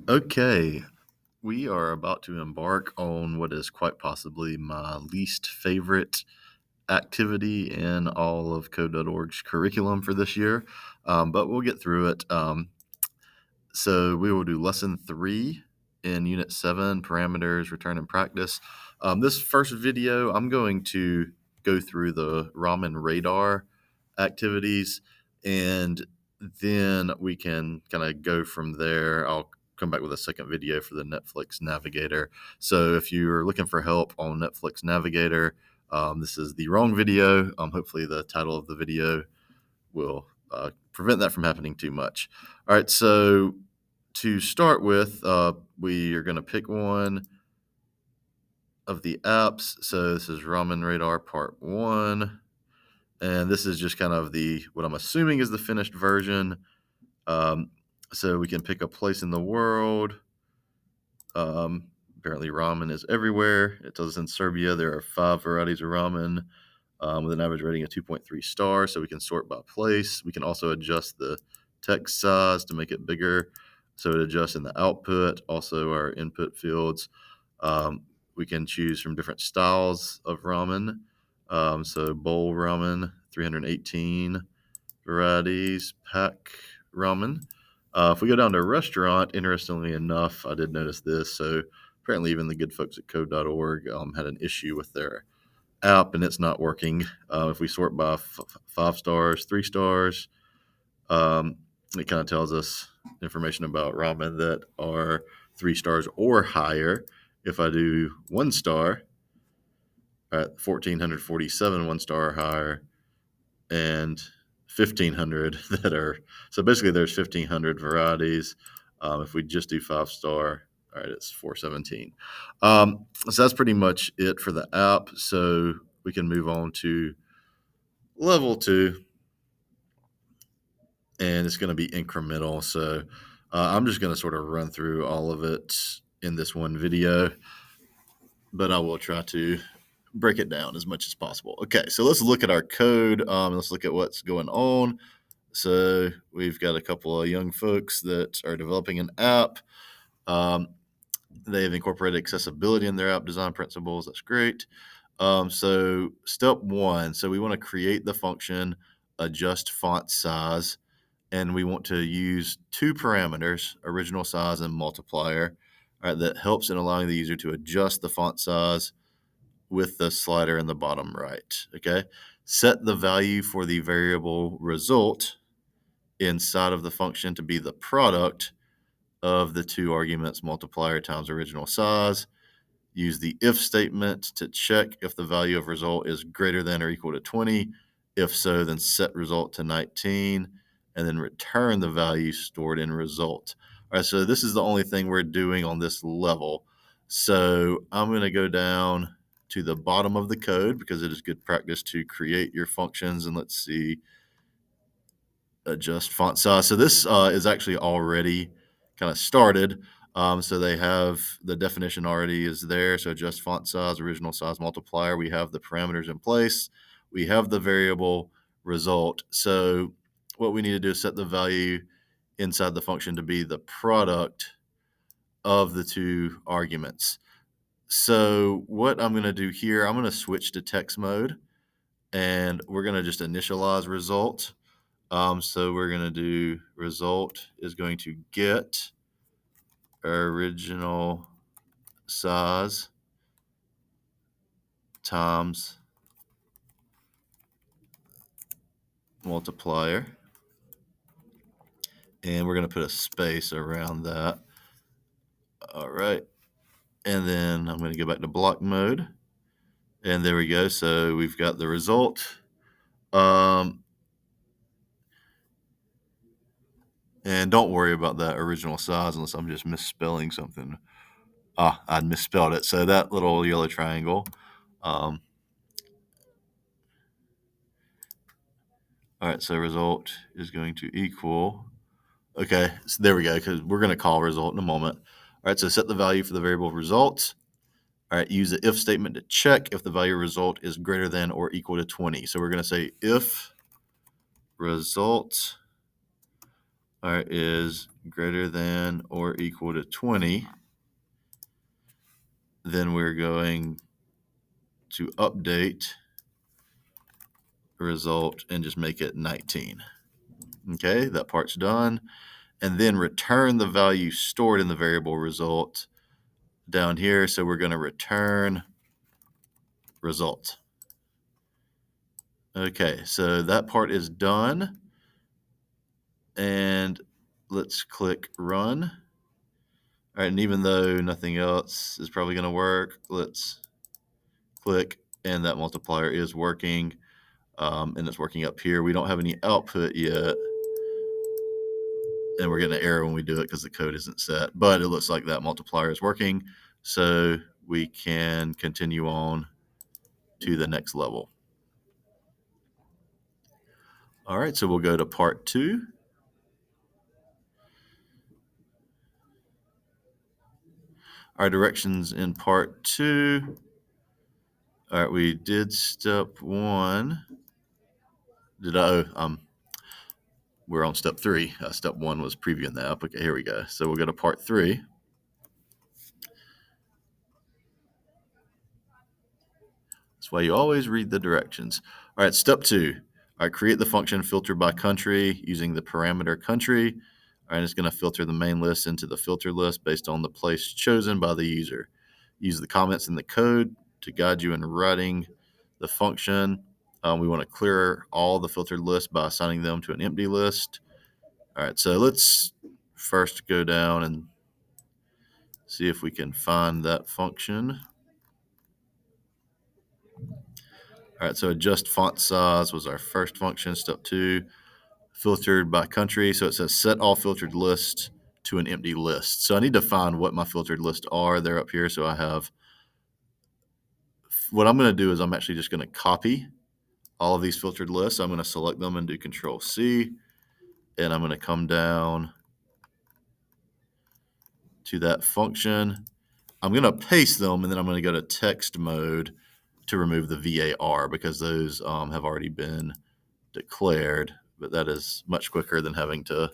Okay, we are about to embark on what is quite possibly my least favorite activity in all of code.org's curriculum for this year, but we'll get through it. So we will do lesson 3 in unit 7, parameters, return and practice. This first video, I'm going to go through the Ramen radar activities, and then we can kind of go from there. I'll come back with a second video for the Netflix Navigator. So if you're looking for help on Netflix Navigator, this is the wrong video. Hopefully the title of the video will prevent that from happening too much. All right, so to start with, we are going to pick one of the apps. So this is Ramen Radar Part 1. And this is just kind of what I'm assuming is the finished version. So we can pick a place in the world. Apparently ramen is everywhere. It tells us in Serbia there are 5 varieties of ramen with an average rating of 2.3 stars. So we can sort by place. We can also adjust the text size to make it bigger, so it adjusts in the output, also our input fields. We can choose from different styles of ramen. So bowl ramen, 318 varieties, pack ramen. If we go down to restaurant, interestingly enough, I did notice this. So apparently even the good folks at code.org had an issue with their app and it's not working. If we sort by 5 stars, 3 stars, it kind of tells us information about ramen that are 3 stars or higher. If I do 1 star, at 1,447 1 star or higher, and 1,500 that are, so basically there's 1,500 varieties. If we just do 5 star, all right, it's 417. So that's pretty much it for the app. So we can move on to level 2, and it's going to be incremental. So I'm just going to sort of run through all of it in this one video, but I will try to break it down as much as possible. Okay, so let's look at our code. Let's look at what's going on. So we've got a couple of young folks that are developing an app. They've incorporated accessibility in their app design principles. That's great. So step 1, so we want to create the function adjust font size, and we want to use 2 parameters, original size and multiplier, all right, that helps in allowing the user to adjust the font size with the slider in the bottom right. Okay, set the value for the variable result inside of the function to be the product of the 2 arguments, multiplier times original size. Use the if statement to check if the value of result is greater than or equal to 20. If so, then set result to 19 and then return the value stored in result. All right, so this is the only thing we're doing on this level. So I'm going to go down to the bottom of the code because it is good practice to create your functions. And let's see, adjust font size. So this is actually already kind of started. So they have the definition already is there. So adjust font size, original size multiplier. We have the parameters in place. We have the variable result. So what we need to do is set the value inside the function to be the product of the 2 arguments. So what I'm going to do here, I'm going to switch to text mode, and we're going to just initialize result. So we're going to do result is going to get original size times multiplier. And we're going to put a space around that. All right. And then I'm going to go back to block mode. And there we go. So we've got the result. And don't worry about that original size unless I'm just misspelling something. I misspelled it. So that little yellow triangle. All right, so result is going to equal. Okay, so there we go, because we're going to call result in a moment. All right, so set the value for the variable result. All right, use the if statement to check if the value result is greater than or equal to 20. So we're going to say if result all right, is greater than or equal to 20, then we're going to update the result and just make it 19. Okay, that part's done. And then return the value stored in the variable result down here. So we're going to return result. Okay, so that part is done. And let's click run. All right, and even though nothing else is probably going to work, let's click, and that multiplier is working. And it's working up here. We don't have any output yet. And we're getting an error when we do it because the code isn't set. But it looks like that multiplier is working. So we can continue on to the next level. All right, so we'll go to part 2. Our directions in part 2. All right, we did step 1. We're on step 3. Step 1 was previewing the app. Okay, here we go. So we'll go to part 3. That's why you always read the directions. All right, step 2. All right, create the function filter by country using the parameter country. All right, it's going to filter the main list into the filter list based on the place chosen by the user. Use the comments in the code to guide you in writing the function. We want to clear all the filtered lists by assigning them to an empty list. All right, so let's first go down and see if we can find that function. All right, so adjust font size was our first function. Step 2, filtered by country. So it says set all filtered lists to an empty list. So I need to find what my filtered lists are. They're up here. So I have, what I'm going to do is I'm actually just going to copy all of these filtered lists. I'm going to select them and do Control C. And I'm going to come down to that function. I'm going to paste them, and then I'm going to go to text mode to remove the VAR because those have already been declared, but that is much quicker than having to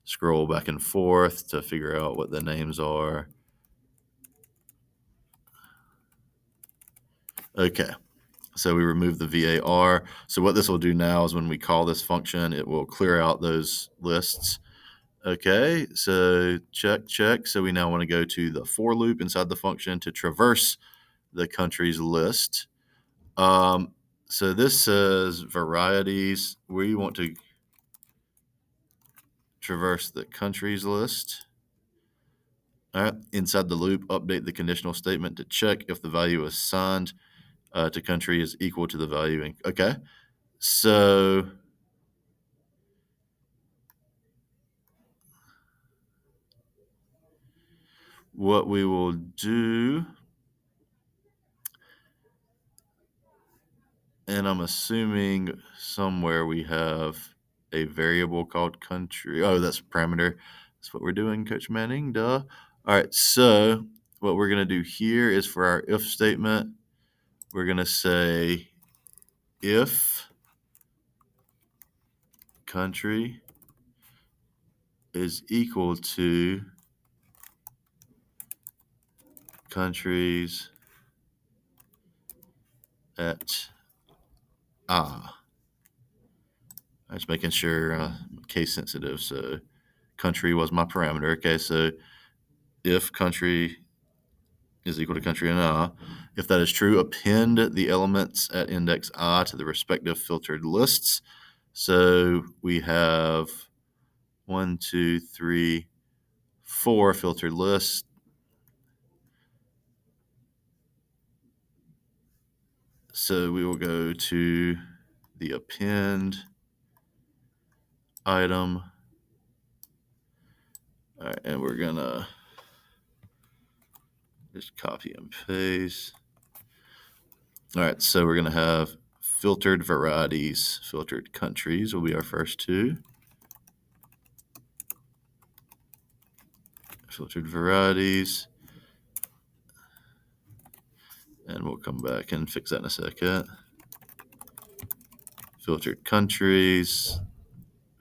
scroll back and forth to figure out what the names are. Okay, so we remove the VAR. So what this will do now is when we call this function, it will clear out those lists. Okay, so check. So we now want to go to the for loop inside the function to traverse the countries list. So this says varieties. We want to traverse the countries list. All right, inside the loop, update the conditional statement to check if the value assigned to country is equal to the value. Okay, so what we will do, and I'm assuming somewhere we have a variable called country. Oh, that's a parameter. That's what we're doing, Coach Manning. Duh. All right, so what we're going to do here is for our if statement, we're going to say if country is equal to countries at I'm just making sure case sensitive. So country was my parameter. Okay, so if country is equal to country and if that is true, append the elements at index I to the respective filtered lists. So we have 1, 2, 3, 4 filtered lists. So we will go to the append item. All right, and we're gonna just copy and paste. All right, so we're gonna have filtered varieties, filtered countries will be our first 2. Filtered varieties. And we'll come back and fix that in a second. Filtered countries,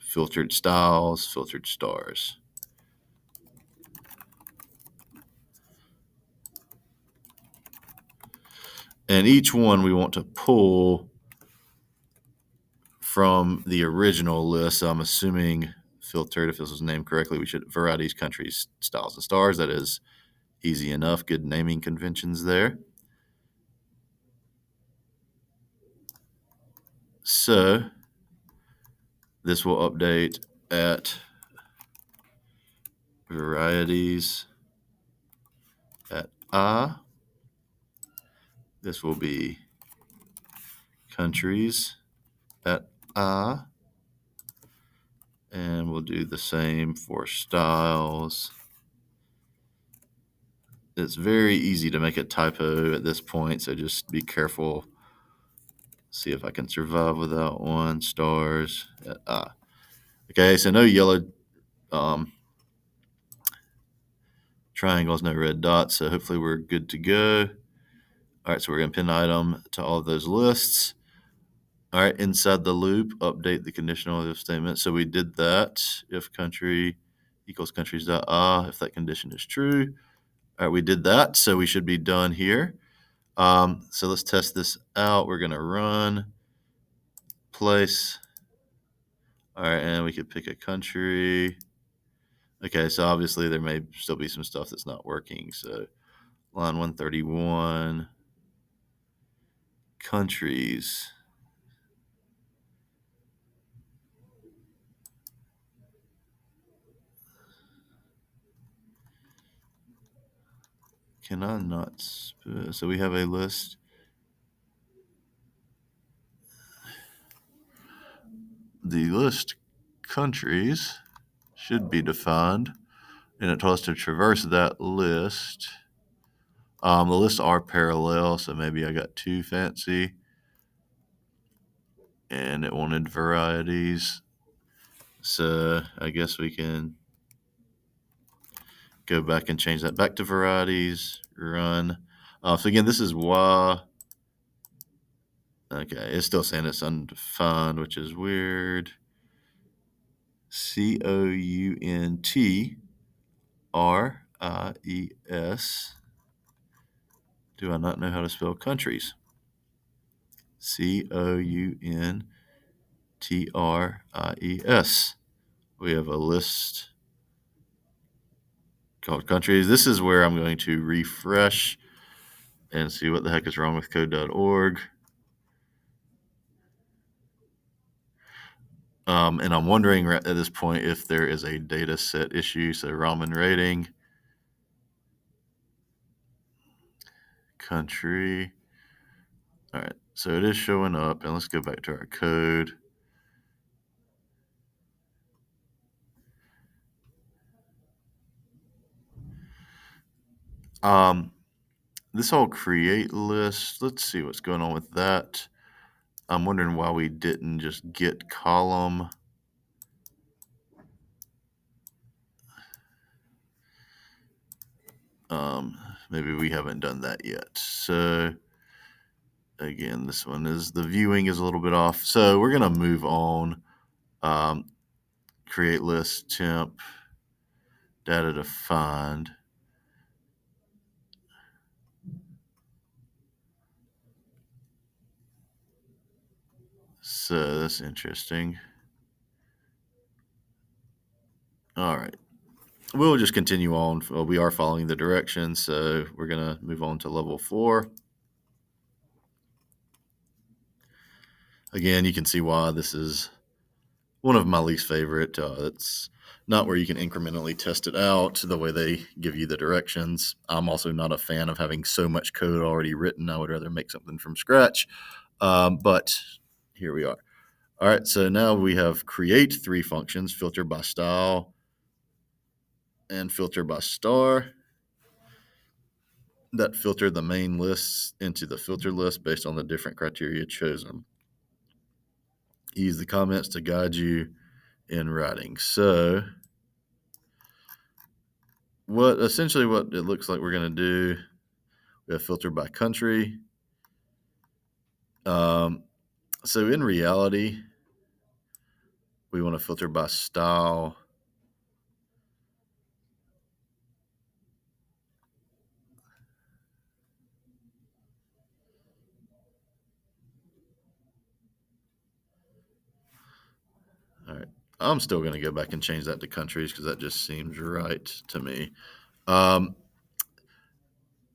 filtered styles, filtered stars. And each one we want to pull from the original list. So I'm assuming filtered, if this was named correctly, we should varieties, countries, styles, and stars. That is easy enough. Good naming conventions there. So this will update at varieties at I. This will be countries at I. And we'll do the same for styles. It's very easy to make a typo at this point, so just be careful. See if I can survive without one. Stars at I. Okay, so no yellow triangles, no red dots, so hopefully we're good to go. All right, so we're going to pin item to all of those lists. All right, inside the loop, update the conditional if statement. So we did that. If country equals countries.ah, if that condition is true. All right, we did that, so we should be done here. So let's test this out. We're going to run, place. All right, and we could pick a country. Okay, so obviously there may still be some stuff that's not working. So line 131, countries. Can I not? So we have a list. The list countries should be defined, and it told us to traverse that list. The lists are parallel, so maybe I got too fancy, and it wanted varieties. So I guess we can go back and change that back to varieties, run. So again, this is why. Okay, it's still saying it's undefined, which is weird. COUNTRIES. Do I not know how to spell countries? COUNTRIES. We have a list called countries. This is where I'm going to refresh and see what the heck is wrong with code.org. And I'm wondering at this point if there is a data set issue. So ramen rating, country. All right, so it is showing up, and let's go back to our code. This whole create list, let's see what's going on with that. I'm wondering why we didn't just get column. Maybe we haven't done that yet. So again, this one is, the viewing is a little bit off. So we're going to move on. Create list, temp, data defined. So that's interesting. All right. We'll just continue on. Well, we are following the directions, so we're going to move on to level 4. Again, you can see why this is one of my least favorite. It's not where you can incrementally test it out the way they give you the directions. I'm also not a fan of having so much code already written. I would rather make something from scratch. But here we are. All right, so now we have create 3 functions, filter by style and filter by star, that filter the main lists into the filter list based on the different criteria chosen. Use the comments to guide you in writing. So what it looks like we're going to do, we have filter by country. So in reality, We want to filter by style. All right. I'm still going to go back and change that to countries because that just seems right to me. Um,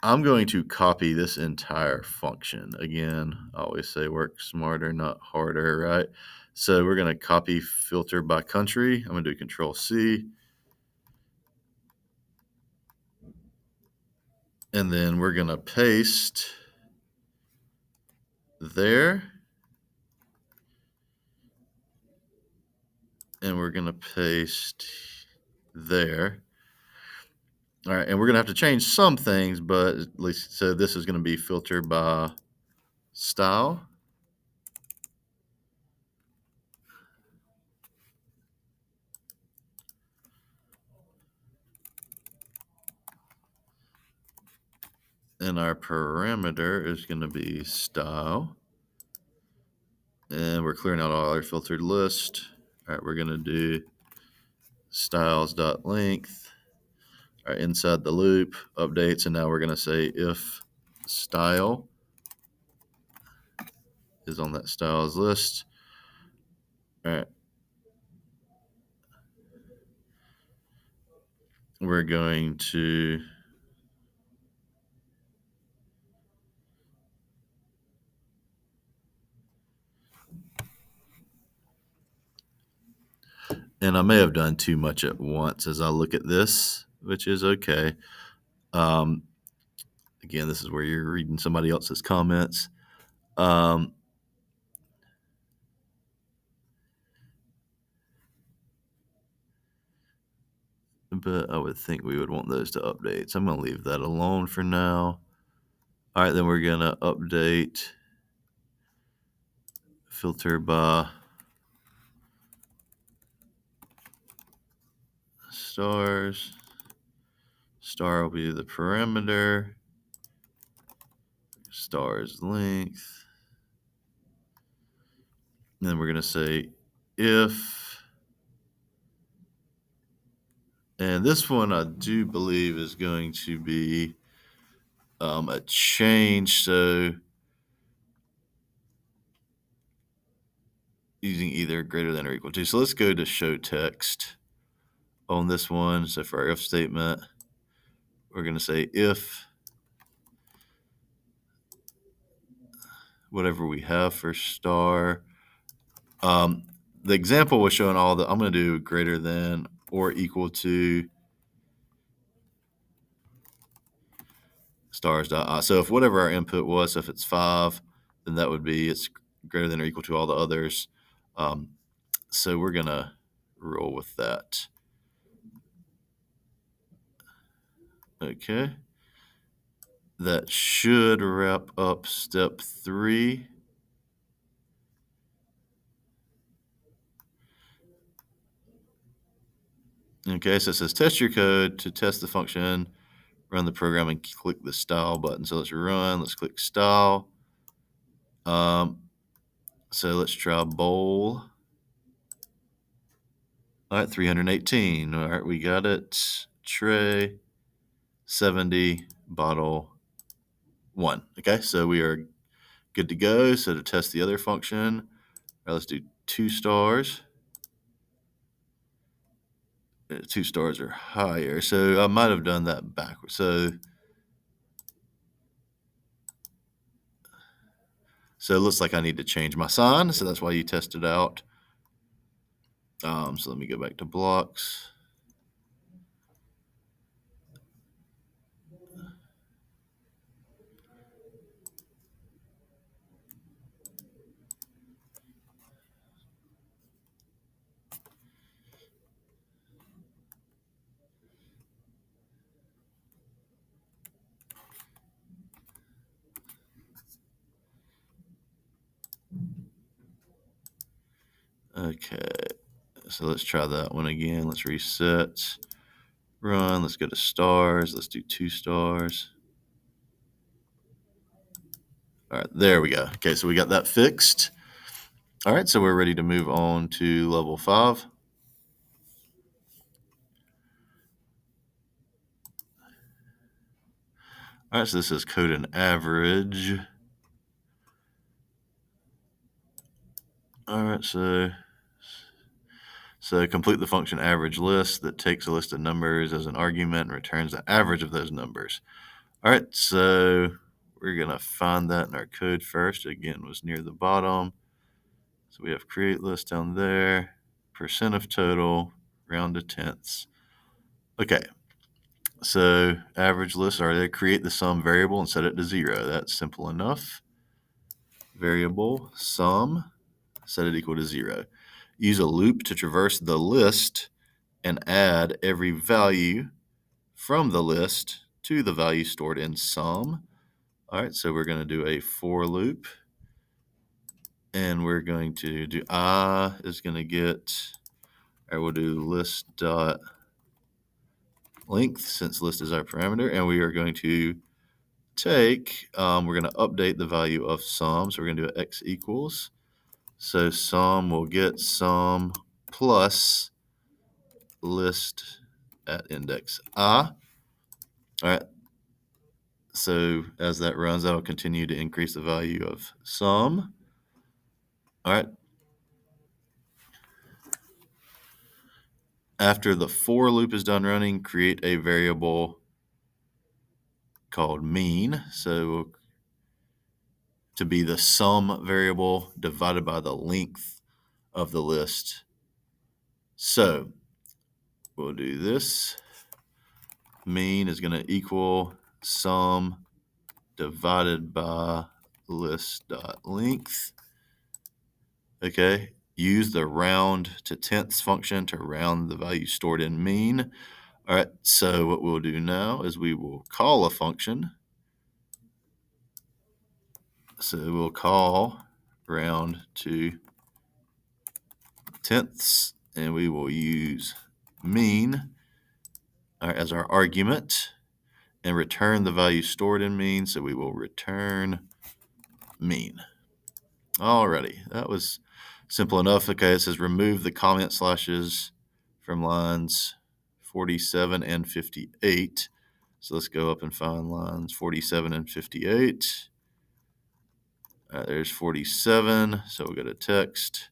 I'm going to copy this entire function. Again, I always say work smarter, not harder, right? So we're going to copy filter by country. I'm going to do Control C. And then we're going to paste there. And we're going to paste there. All right. And we're going to have to change some things, but at least, so this is going to be filtered by style. And our parameter is going to be style. And we're clearing out all our filtered list. All right, we're going to do styles.length. All right, inside the loop, updates, and now we're going to say if style is on that styles list. All right. We're going to and I may have done too much at once as I look at this, which is okay. Again, this is where you're reading somebody else's comments. But I would think we would want those to update. So I'm going to leave that alone for now. All right, then we're going to update filter by stars. Star will be the parameter. Stars length. And then we're going to say if. And this one I do believe is going to be a change. So using either greater than or equal to. So let's go to show text on this one. So for our if statement, we're going to say if whatever we have for star. The example was showing all the, I'm going to do greater than or equal to stars dot. So if whatever our input was, so if it's 5, then that would be it's greater than or equal to all the others. So we're going to roll with that. Okay. That should wrap up step 3. Okay, so it says test your code. To test the function, run the program and click the style button. So let's run. Let's click style. So let's try bowl. All right, 318. All right, we got it. Tray, 70, bottle, 1. Okay, so we are good to go. So to test the other function, all right, let's do 2 stars. 2 stars or higher. So I might have done that backwards. So it looks like I need to change my sign. So that's why you test it out. So let me go back to blocks. Okay, so let's try that one again. Let's reset, run. Let's go to stars. Let's do 2 stars. All right, there we go. Okay, so we got that fixed. All right, so we're ready to move on to level 5. All right, so this is code and average. All right, so complete the function average list that takes a list of numbers as an argument and returns the average of those numbers. All right, so we're going to find that in our code first. Again, it was near the bottom. So we have create list down there, percent of total, round to tenths. Okay, so average list, all right, create the sum variable and set it to 0. That's simple enough. Variable sum, set it equal to 0. Use a loop to traverse the list and add every value from the list to the value stored in sum. All right, so we're going to do a for loop, and we're going to do I is going to get, or we'll do list dot length since list is our parameter, and we are going to take, we're going to update the value of sum, so we're going to do x equals. So sum will get sum plus list at index I. All right. So as that runs, that'll continue to increase the value of sum. All right. After the for loop is done running, create a variable called mean. So to be the sum variable divided by the length of the list. So we'll do this. Mean is going to equal sum divided by list.length. Okay. Use the round to tenths function to round the value stored in mean. All right. So what we'll do now is we will call a function. So we'll call round to tenths, and we will use mean as our argument and return the value stored in mean. So we will return mean. Alrighty, that was simple enough. Okay, it says remove the comment slashes from lines 47 and 58. So let's go up and find lines 47 and 58. All right, there's 47. So we'll go to text.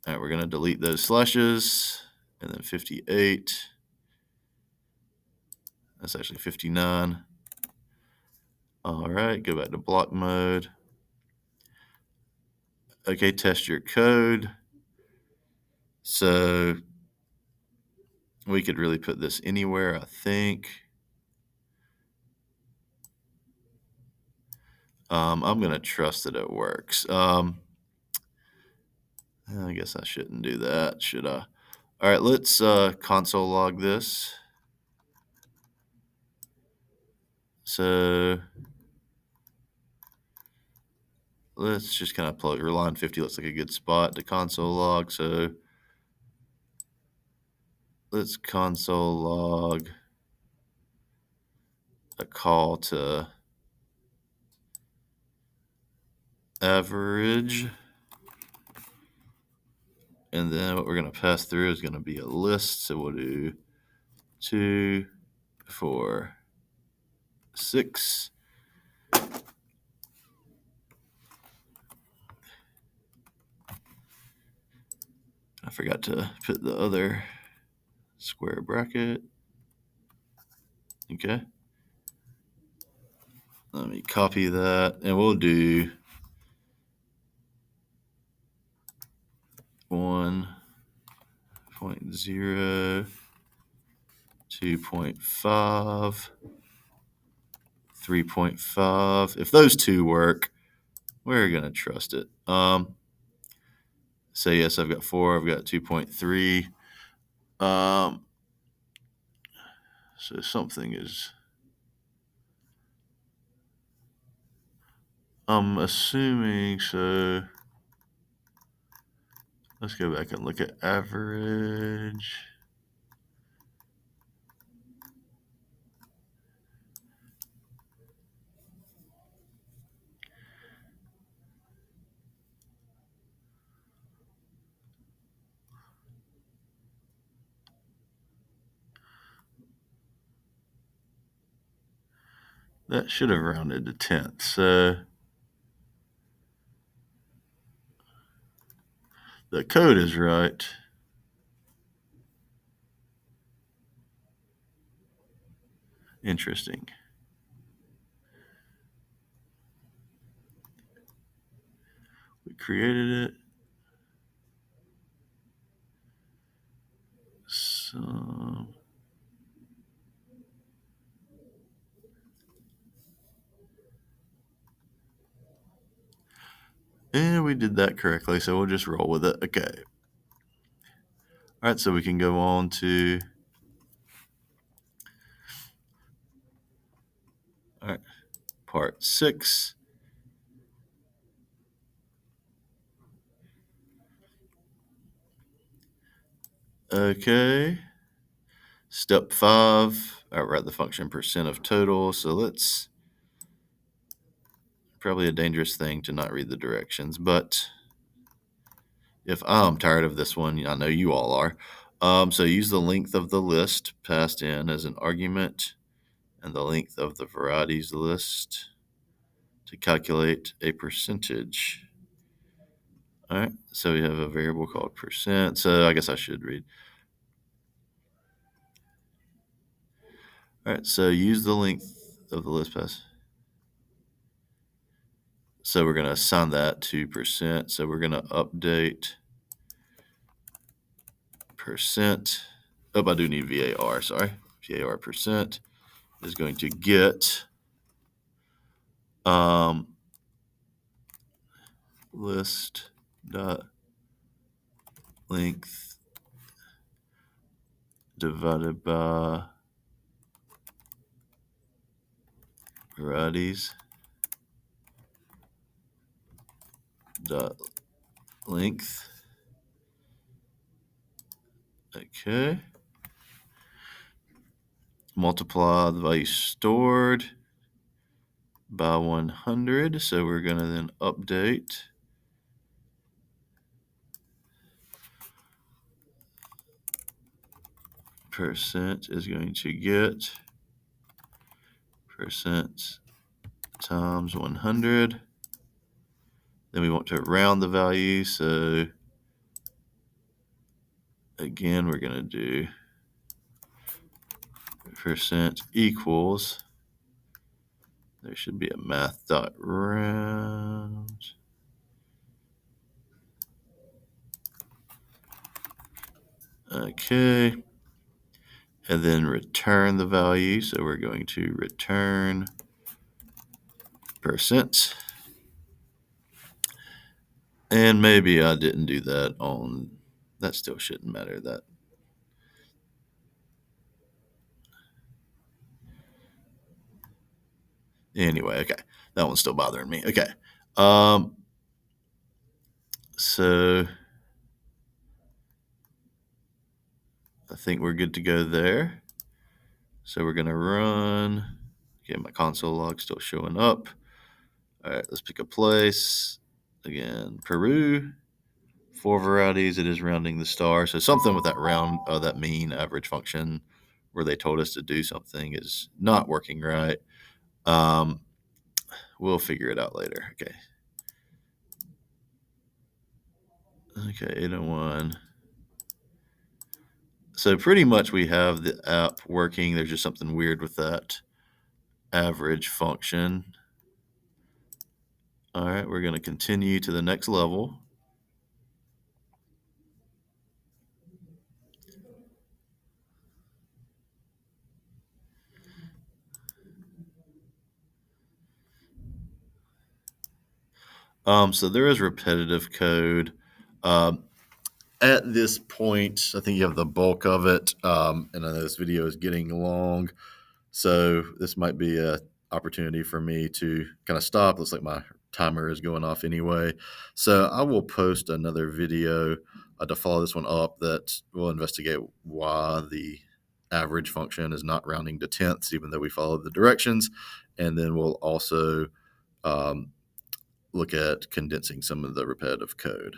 All right, we're going to delete those slashes. And then 58. That's actually 59. All right, go back to block mode. Okay, test your code. So we could really put this anywhere, I think. I'm going to trust that it works. I guess I shouldn't do that, should I? All right, let's console log this. So let's just kind of plug line 50 looks like a good spot to console log. So let's console log a call to average. And then what we're going to pass through is going to be a list. So we'll do 2, 4, 6. I forgot to put the other square bracket. Okay. Let me copy that, and we'll do 1.0, 2.5, 3.5. If those two work, we're going to trust it. So yes, I've got 4, I've got 2.3. So something is, I'm assuming, so let's go back and look at average. That should have rounded to tenth. So the code is right. Interesting. We created it. So and we did that correctly, so we'll just roll with it. Okay. All right, so we can go on to part 6. Okay. Step 5, write the function percent of total. So let's, probably a dangerous thing to not read the directions, but if I'm tired of this one, I know you all are. So use the length of the list passed in as an argument and the length of the varieties list to calculate a percentage. All right, so we have a variable called percent. So I guess I should read. All right, so use the length of the list pass. So we're going to assign that to percent. So we're going to update percent. Oh, I do need VAR, sorry. VAR percent is going to get list dot length divided by varieties dot length. Okay. Multiply the value stored by 100. So we're going to then update percent is going to get percent times 100. Then we want to round the value. So again, we're going to do percent equals. There should be a math dot round. Okay. And then return the value. So we're going to return percent. And maybe I didn't do that on, that still shouldn't matter. That anyway, okay. That one's still bothering me. Okay. So I think we're good to go there. So we're going to run. Okay, my console log still showing up. All right, let's pick a place. Again, Peru. 4 varieties. It is rounding the star. So something with that round, that mean average function where they told us to do something is not working right. We'll figure it out later. Okay. Okay, 801. So pretty much we have the app working. There's just something weird with that average function. All right, we're going to continue to the next level. So there is repetitive code. At this point, I think you have the bulk of it. And I know this video is getting long, so this might be a opportunity for me to kind of stop. Looks like my timer is going off anyway. So I will post another video to follow this one up that will investigate why the average function is not rounding to tenths, even though we followed the directions. And then we'll also look at condensing some of the repetitive code.